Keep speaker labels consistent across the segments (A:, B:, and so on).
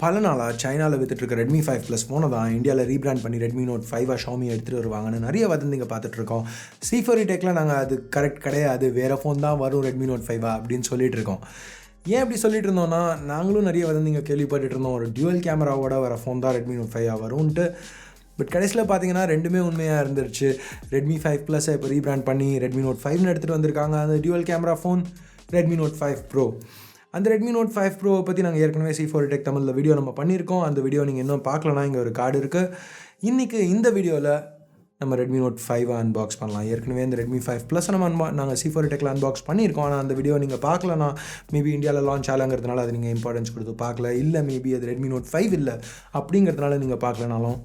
A: பல நாளாக சைனாவில் விற்றுட்ருக்க ரெட்மி 5+ ஃபோனை தான் இந்தியாவில் ரீபிராண்ட் பண்ணி ரெட்மி நோட் 5 ஷாமி எடுத்துகிட்டு வருவாங்கன்னு நிறைய வதந்திங்க பார்த்துட்ருக்கோம். C4 டெக்கில் நாங்கள் அது கரெக்ட் கிடையாது, வேறு ஃபோன் தான் வரும் ரெட்மி நோட் 5 அப்படின்னு சொல்லிட்டு இருக்கோம். ஏன் அப்படி சொல்லிட்டு இருந்தோம்னா, நாங்களும் நிறைய வதந்திங்க கேள்விப்பட்டுட்டு இருந்தோம். ஒரு டியூவல் கேமராவோட வர ஃபோன் தான் ரெட்மி நோட் 5 வரும்ன்ட்டு. பட் கடைசியில் பார்த்தீங்கன்னா ரெண்டுமே உண்மையாக இருந்துருச்சு. ரெட்மி 5+ இப்போ ரீபிராண்ட் பண்ணி ரெட்மி நோட் 5ன்னு எடுத்துகிட்டு வந்திருக்காங்க. அந்த dual camera phone Redmi Note 5 pro. அந்த ரெட்மி நோட் 5 ப்ரோவை பற்றி நாங்கள் ஏற்கனவே C4 டெக் தமிழில் வீடியோ நம்ம பண்ணியிருக்கோம். அந்த வீடியோ நீங்கள் இன்னும் பார்க்கலனா இங்கே ஒரு கார்டு இருக்குது. இன்றைக்கி இந்த வீடியோவில் நம்ம ரெட்மி நோட் 5 அன்பாக்ஸ் பண்ணலாம். ஏற்கனவே இந்த ரெட்மி 5+ நாங்கள் C4 டெக்கில் அன்பாக்ஸ் பண்ணியிருக்கோம். ஆனால் அந்த வீடியோ நீங்கள் பார்க்கலனா, மேபி இந்தியாவில் லான்ச் ஆகலைங்கிறதுனால அது நீங்கள் இம்பார்ட்டன்ஸ் கொடுத்து பார்க்கல, இல்லை மேபி அது ரெட்மி நோட் 5 இல்லை அப்படிங்கிறதுனால நீங்கள் பார்க்கலனாலும்,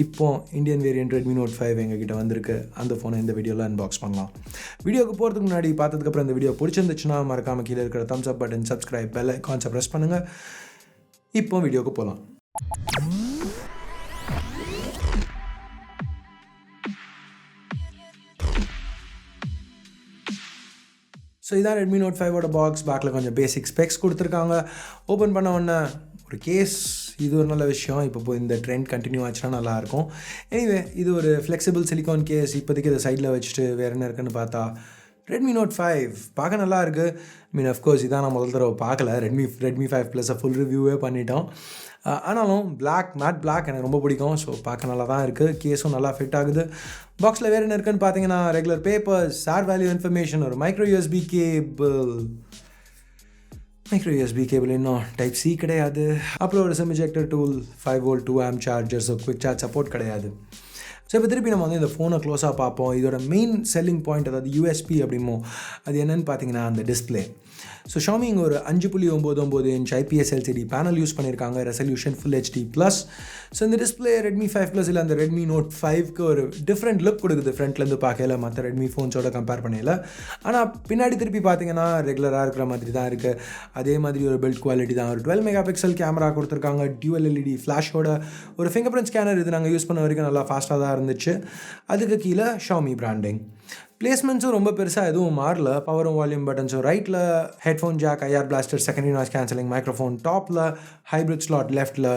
A: இப்போ இந்தியன் வேரியன்ட் ரெட்மி நோட் 5 எங்ககிட்ட வந்திருக்கு. அந்த ஃபோனை இந்த வீடியோவில் அன்பாக்ஸ் பண்ணலாம். வீடியோக்கு போகிறதுக்கு முன்னாடி பார்த்ததுக்கப்புறம் இந்த வீடியோ பிடிச்சிருந்துச்சுன்னா மறக்காமல் கீழே இருக்கிற thumbs up button, subscribe, bell ஐகான்ஸை ப்ரெஸ் பண்ணுங்கள். இப்போ வீடியோக்கு போகலாம். ஸோ இதான் ரெட்மி நோட் 5ஓட பாக்ஸ். பேக்கில் கொஞ்சம் பேசிக் ஸ்பெக்ஸ் கொடுத்துருக்காங்க. ஓப்பன் பண்ண உடனே ஒரு கேஸ், இது ஒரு நல்ல விஷயம். இப்போ இந்த ட்ரெண்ட் கண்டினியூ ஆச்சுன்னா நல்லாயிருக்கும். எனிவே, இது ஒரு ஃப்ளெக்சிபிள் சிலிக்கான் கேஸ். இப்போதைக்கு இதை சைடில் வச்சுட்டு வேறு என்ன இருக்குன்னு பார்த்தா, ரெட்மி நோட் 5 பார்க்க நல்லா இருக்குது. அஃப்கோர்ஸ் இதான் நான் முதல் தடவை பார்க்கல. ரெட்மி 5+ ஃபுல் ரிவ்யூவே பண்ணிட்டோம். ஆனாலும் மேட் பிளாக் எனக்கு ரொம்ப பிடிக்கும். ஸோ பார்க்க நல்லா தான் இருக்குது. கேஸும் நல்லா ஃபிட் ஆகுது. பாக்ஸில் வேறு என்ன இருக்குன்னு பார்த்தீங்கன்னா, regular papers, share value information, ஒரு மைக்ரோ யூஎஸ்பி கேபிள் இன்னும் டைப் C கிடையாது. அப்புறம் ஒரு sim ejector tool, 5V 2A charger, so quick charge support கிடையாது. ஸோ இப்போ திருப்பி நம்ம இந்த ஃபோனை க்ளோஸாக பார்ப்போம். இதோட மெயின் செல்லிங் பாயிண்ட், அதாவது USP அப்படிமோ, அது என்னென்னு பார்த்தீங்கன்னா அந்த டிஸ்பிளே. ஸோ ஷாமி இங்கே ஒரு 5.99 inch IPS LCD panel use பண்ணியிருக்காங்க. Resolution full HD+. ஸோ இந்த டிஸ்பிளே ரெட்மி 5+ இல்லை அந்த ரெட்மி நோட் 5க்கு ஒரு டிஃப்ரெண்ட் லுக் கொடுக்குது. ஃப்ரண்ட்லேருந்து பார்க்கல, மற்ற ரெட்மி ஃபோன்ஸோட கம்பேர் பண்ணல. ஆனால் பின்னாடி திருப்பி பார்த்தீங்கன்னா ரெகுலராக இருக்கிற மாதிரி தான் இருக்குது. அதே மாதிரி ஒரு பில்ட் குவாலிட்டி தான். ஒரு 12 MP கேமரா கொடுத்துருக்காங்க. டியூவல் LED ஃப்ளாஷோட ஒரு ஃபிங்கர் பிரிண்ட் ஸ்கேனர். இது நாங்கள் யூஸ் பண்ண வரைக்கும் நல்லா ஃபாஸ்ட்டாக தான் இருந்துச்சு. அதுக்கு கீழே ஷாமி பிராண்டிங். பிளேஸ்மெண்ட்ஸும் ரொம்ப பெருசாக எதுவும் மாறல. பவரும் வால்யூம் பட்டன்ஸும் ரைட்டில், headphone jack, IR blaster, secondary noise cancelling microphone டாப்பில், ஹைப்ரிட் ஸ்லாட் லெஃப்ட்டில்,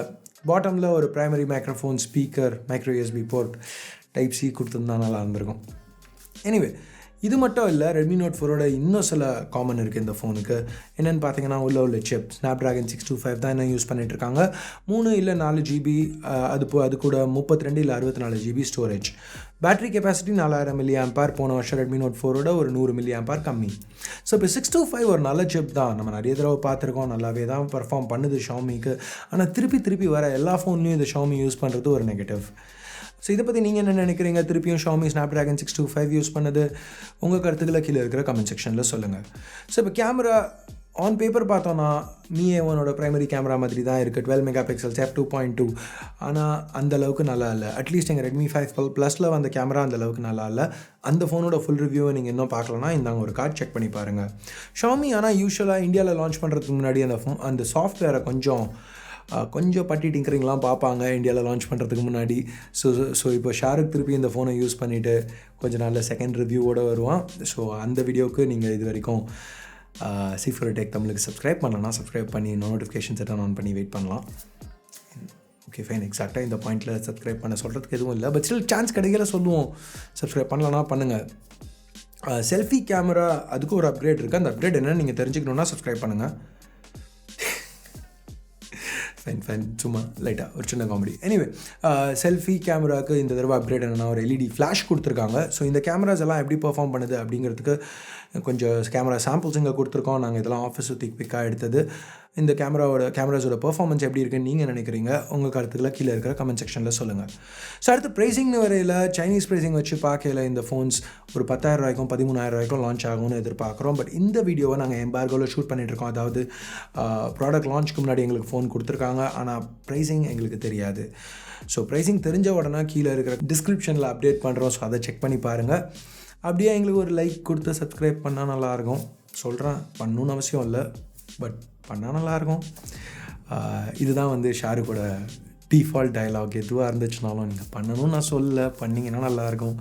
A: பாட்டமில் ஒரு primary microphone, speaker, micro USB port, type C கொடுத்துருந்தா நல்லா இருந்திருக்கும். எனிவே, இது மட்டும் இல்லை, ரெட்மி நோட் 4ஓட இன்னும் சில காமன் இருக்குது இந்த ஃபோனுக்கு. என்னென்னு பார்த்தீங்கன்னா, உள்ள சிப் ஸ்னாப்ட்ராகன் 625 தான் என்ன யூஸ் பண்ணிகிட்ருக்காங்க. 3 இல்லை 4 GB, அது கூட 32 இல்லை 64 GB storage. Battery capacity 4000 mAh. போன வருஷம் ரெட்மி நோட் 4ஓட ஒரு 100 mAh கம்மி. ஸோ இப்போ 625 ஒரு நல்ல சிப் தான். நம்ம நிறைய தடவை பார்த்துருக்கோம், நல்லாவே தான் பர்ஃபார்ம் பண்ணுது ஷாமிக்கு. ஆனால் திருப்பி வர எல்லா ஃபோன்லேயும் இந்த ஷாமி யூஸ் பண்ணுறது ஒரு நெகட்டிவ். ஸோ இதை பற்றி நீங்கள் என்ன நினைக்கிறீங்க? திருப்பியும் ஷாமி ஸ்னாப்ட்ராகன் 625 யூஸ் பண்ணது உங்கள் கருத்துக்களை கீழே இருக்கிற கமெண்ட் செக்ஷனில் சொல்லுங்கள். ஸோ இப்போ கேமரா ஆன் பேப்பர் பார்த்தோன்னா Mi A1ஓட ப்ரைமரி கேமரா மாதிரி தான் இருக்குது. 12 MP f2.2. ஆனால் அந்தளவுக்கு நல்லா இல்லை. அட்லீஸ்ட் எங்கள் ரெட்மி 5+ல் வந்த கேமரா அந்தளவுக்கு நல்லா இல்லை. அந்த ஃபோனோட ஃபுல் ரிவ்யூவை நீங்கள் இன்னும் பார்க்கலன்னா இந்தாங்க ஒரு கார்டு செக் பண்ணி பாருங்கள். ஷாமி ஆனால் யூஸ்வலாக இந்தியாவில் லான்ச் பண்ணுறதுக்கு முன்னாடி அந்த சாஃப்ட்வேரை கொஞ்சம் பட்டி டிங்கரிங்லாம் பார்ப்பாங்க இந்தியாவில் லான்ச் பண்ணுறதுக்கு முன்னாடி. ஸோ இப்போ ஷாருக் திருப்பி இந்த ஃபோனை யூஸ் பண்ணிவிட்டு கொஞ்சம் நல்ல செகண்ட் ரிவ்யூவோடு வருவான். ஸோ அந்த வீடியோவுக்கு நீங்கள் இது வரைக்கும் C4 டெக் தமிழுக்கு சப்ஸ்கிரைப் பண்ணலன்னா சப்ஸ்கிரைப் பண்ணி நோட்டிஃபிகேஷன்ஸை டர்ன் ஆன் பண்ணி வெயிட் பண்ணலாம். ஓகே ஃபைன், எக்ஸாக்டாக இந்த பாயிண்ட்டில் சப்ஸ்கிரைப் பண்ண சொல்கிறதுக்கு எதுவும் இல்லை. பட் ஸ்டில் சான்ஸ் கிடைக்கல சொல்லுவோம். சப்ஸ்கிரைப் பண்ணலன்னா பண்ணுங்கள். செல்ஃபி கேமரா அதுக்கு ஒரு அப்கிரேட் இருக்குது. அந்த அப்கிரேட் என்னென்னு நீங்கள் தெரிஞ்சுக்கணுன்னா சப்ஸ்கிரைப் பண்ணுங்கள். ஃபைன் சும்மா லைட்டாக ஒரு சின்ன காமெடி. எனிவே, செல்ஃபி கேமராவுக்கு இந்த தடவை அப்கிரேட் என்னென்னா ஒரு LED ஃப்ளாஷ் கொடுத்துருக்காங்க. ஸோ இந்த கேமராஸ் எல்லாம் எப்படி பெர்ஃபார்ம் பண்ணுது அப்படிங்கிறதுக்கு கொஞ்சம் கேமரா சாம்பிள்ஸ் இங்கே கொடுத்துருக்கோம். நாங்கள் இதெல்லாம் ஆஃபீஸ் சுற்றி பிக்காக எடுத்தது. இந்த கேமராஸோட பெர்ஃபார்மன்ஸ் எப்படி இருக்குன்னு நீங்கள் நினைக்கிறீங்க? உங்கள் கருத்துக்களை கீழே இருக்கிற கமெண்ட் செக்ஷனில் சொல்லுங்கள். ஸோ அடுத்து ப்ரைஸிங்னு வரையில் சைனீஸ் ப்ரைஸிங் வச்சு பார்க்கல இந்த ஃபோன்ஸ் ஒரு 10,000 13,000 லான்ச் ஆகும்னு எதிர்பார்க்குறோம். பட் இந்த வீடியோவை நாங்கள் எம்பார்கோவில் ஷூட் பண்ணிகிட்ருக்கோம். அதாவது ப்ராடக்ட் லான்ச்சுக்கு முன்னாடி எங்களுக்கு ஃபோன் கொடுத்துருக்காங்க. ஆனால் ப்ரைஸிங் எங்களுக்கு தெரியாது. ஸோ ப்ரைஸிங் தெரிஞ்ச உடனே கீழே இருக்கிற டிஸ்கிரிப்ஷனில் அப்டேட் பண்ணுறோம். ஸோ அதை செக் பண்ணி பாருங்கள். அப்படியே எங்களுக்கு ஒரு லைக் கொடுத்து சப்ஸ்கிரைப் பண்ணால் நல்லாயிருக்கும். சொல்கிறேன், பண்ணணுன்னு அவசியம் இல்லை, பட் பண்ணால் நல்லாயிருக்கும். இதுதான் ஷாருக்கோட டிஃபால்ட் டயலாக். எதுவாக இருந்துச்சுனாலும் நீங்கள் பண்ணணும்னு நான் சொல்ல, பண்ணிங்கன்னா நல்லாயிருக்கும்.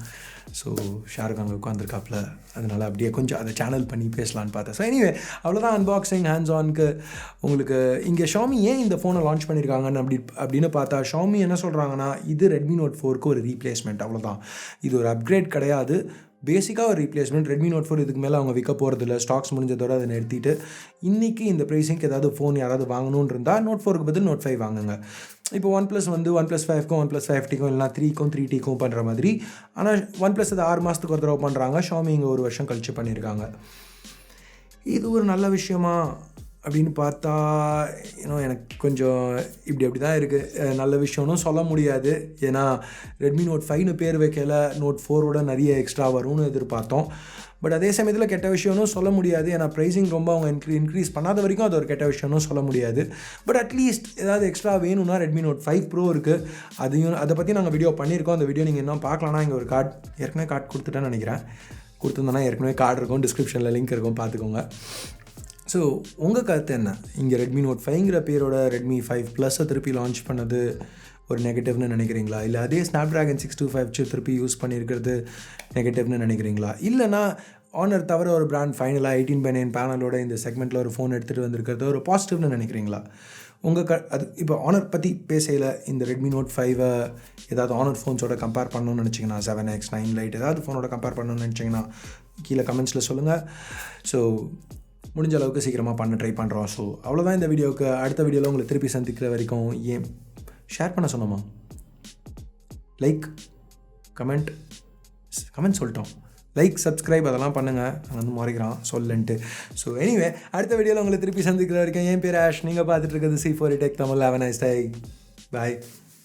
A: ஸோ ஷாருக் அங்கே உட்காந்துருக்காப்புல, அதனால் அப்படியே கொஞ்சம் அதை சேனல் பண்ணி பேசலான்னு பார்த்தேன். ஸோ எனிவே அவ்வளோதான் அன்பாக்சிங் ஹேண்ட்ஸ் ஆனுக்கு. உங்களுக்கு இங்கே ஷாமி ஏன் இந்த ஃபோனை லான்ச் பண்ணியிருக்காங்கன்னு அப்படின்னு பார்த்தா, ஷாமி என்ன சொல்கிறாங்கன்னா, இது ரெட்மி நோட் 4க்கு ஒரு ரீப்ளேஸ்மெண்ட், அவ்வளோதான். இது ஒரு அப்கிரேட் கிடையாது, பேசிக்காக ஒரு ரீப்ளேஸ்மெண்ட். ரெட்மி நோட் 4 இதுக்கு மேலே அவங்க விற்க போகிறதில்ல, ஸ்டாக்ஸ் முடிஞ்சதோடு அதை நிறுத்திட்டு. இன்றைக்கி இந்த ப்ரைஸிங்க்கு ஏதாவது ஃபோன் யாராவது வாங்கணுன்னு இருந்தால் நோட் 4க்கு பதில் நோட் 5 வாங்குங்க. இப்போ OnePlus வந்து OnePlus 5க்கும் OnePlus 5Tக்கும் இல்லைனா 3க்கும் 3Tக்கும் பண்ணுற மாதிரி. ஆனால் OnePlus அது 6 மாதத்துக்கு ஒரு தடவை பண்ணுறாங்க, ஷாமி இங்கே 1 வருஷம் கழித்து பண்ணியிருக்காங்க. இது ஒரு நல்ல விஷயமா அப்படின்னு பார்த்தா எனக்கு கொஞ்சம் இப்படி தான் இருக்குது. நல்ல விஷயம்னு சொல்ல முடியாது, ஏன்னா ரெட்மி நோட் 5னு பேர் வைக்கல, நோட் 4ஓட நிறைய எக்ஸ்ட்ரா வரும்னு எதிர்பார்த்தோம். பட் அதே சமயத்தில் கெட்ட விஷயம்னு சொல்ல முடியாது, ஏன்னா ப்ரைஸிங் ரொம்ப அவங்க இன்க்ரீஸ் பண்ணாத வரைக்கும் அது ஒரு கெட்ட விஷயம்னு சொல்ல முடியாது. பட் அட்லீஸ்ட் ஏதாவது எக்ஸ்ட்ரா வேணும்னா ரெட்மி நோட் 5 ப்ரோ இருக்குது, அதை பற்றி நாங்கள் வீடியோ பண்ணியிருக்கோம். அந்த வீடியோ நீங்கள் இன்னும் பார்க்கலான்னா இங்கே ஒரு ஏற்கனவே கார்டு கொடுத்துட்டேன்னு நினைக்கிறேன். கொடுத்துருந்தோன்னா ஏற்கனவே கார்டு இருக்கும், டிஸ்கிரிப்ஷனில் லிங்க் இருக்கும், பார்த்துக்கோங்க. ஸோ உங்கள் கருத்து என்ன? இங்கே ரெட்மி நோட் 5ங்கிற பேரோட ரெட்மி 5 ப்ளஸ்ஸை திருப்பி லான்ச் பண்ணது ஒரு நெகட்டிவ்னு நினைக்கிறீங்களா? இல்லை அதே ஸ்னாப்ட்ராகன் 625 திருப்பி யூஸ் பண்ணியிருக்கிறது நெகட்டிவ்னு நினைக்கிறீங்களா? இல்லைனா ஆனர் தவிர ஒரு பிராண்ட் ஃபைனலாக 18/9 பேனலோட இந்த செக்மெண்ட்டில் ஒரு ஃபோன் எடுத்துகிட்டு வந்திருக்கிறது ஒரு பாசிட்டிவ்னு நினைக்கிறீங்களா? அது இப்போ ஆனர் பற்றி பேசையில் இந்த ரெட்மி நோட் 5 ஏதாவது ஆனர் ஃபோன்ஸோட கம்பேர் பண்ணணும்னு நினச்சிங்கன்னா, 7X 9 Lite ஏதாவது ஃபோனோட கம்பேர் பண்ணணும்னு நினச்சிங்கன்னா கீழே கமெண்ட்ஸில் சொல்லுங்கள். ஸோ முடிஞ்ச அளவுக்கு சீக்கிரமாக பண்ண ட்ரை பண்ணுறோம். ஸோ அவ்வளோதான் இந்த வீடியோவுக்கு. அடுத்த வீடியோவில் உங்களை திருப்பி சந்திக்கிற வரைக்கும் ஏன் ஷேர் பண்ண சொன்னோமா? லைக் கமெண்ட் சொல்லிட்டோம். லைக் சப்ஸ்கிரைப் அதெல்லாம் பண்ணுங்கள், நான் வந்து முறைக்கிறான் சொல்லுன்ட்டு. ஸோ எனிவே அடுத்த வீடியோவில் உங்களை திருப்பி சந்திக்கிற வரைக்கும் என் பேர் ஆஷ், நீங்கள் பார்த்துட்டு இருக்கிறது C4E Tech Tamil. Have a nice day. Bye.